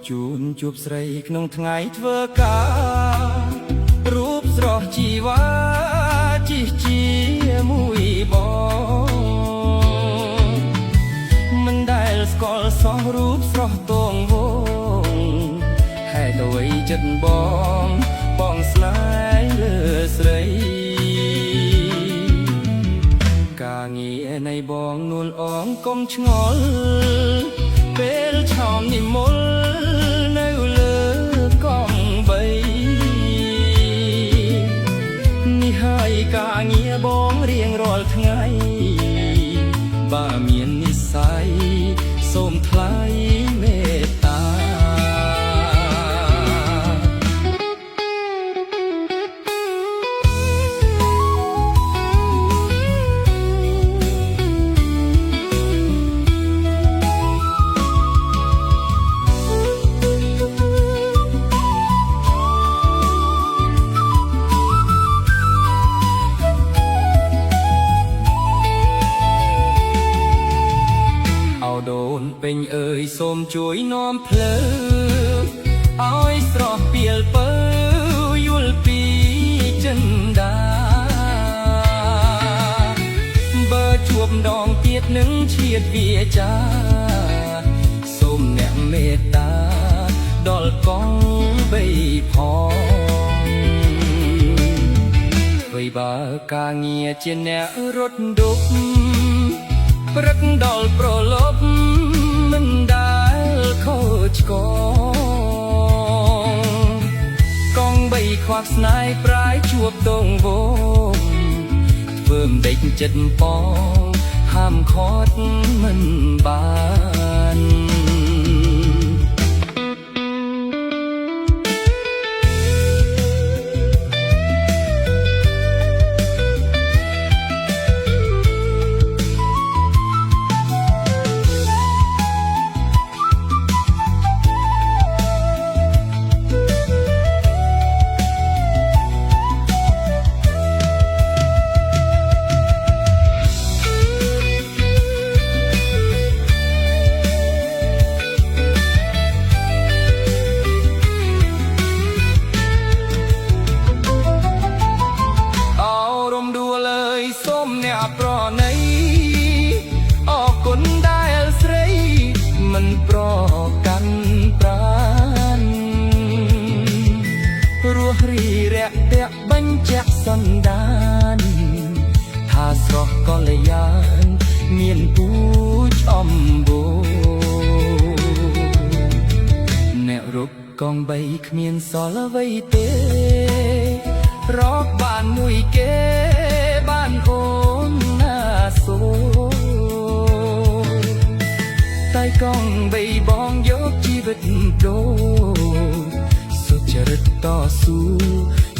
ជួនជួបស្រីក្នុងថ្ងៃធ្វើការរូបស្រស់ជីវ៉ាជីជាមួយបងមិនដែលស្គាល់សោះរូបស្រស់តងវងហេតុអ្វីចិត្តបងស្នេហ៍លើស្រីការងារនៃបងនួនអងកុំឆ្ងល់ពេលឆោមនិមលនៅលើកង់បីនេះហើយការងារបងរៀងរាល់ថ្ងៃបើមាននិស្ស័យសូមថ្លៃមេត្តាដូនពេញអើយសូមជួយនាំភ្លើងឲ្យស្រស់ពីលពើយល់ពីចិនដាបើជួបម្ដងទៀតនឹងឈៀតវាចាសូមអ្នកមេត្តាដល់កងបីផងអ្វីបើការងារជាអ្នករត់ឌុបព្រឹកដល់ប្រឡប់មិនដែលខូចកងបីខ្វះស្នេហ៍ប្រាយជួបតងវងធ្វើមិនដេចចិត្តបងហាមខត់មិនបានសូមអ្នកប្រណីអរគុណដែលស្រីមិនប្រកាន់ប្រានរស់រីរាក់ទាក់បញ្ជាក់សន្តានថាស្រស់កល្យានមានពូជអំបូរអ្នករុកកងបីគ្មានសល់អ្វីទេរកបានមួយគេបានអូនណាសូតែកងបីបងយកជីវិតដូរសុចរិតតស៊ូ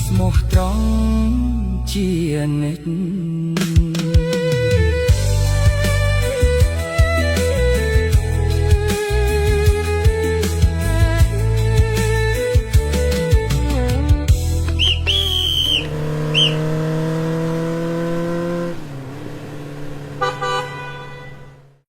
ស្មោះត្រង់ជានិច្ច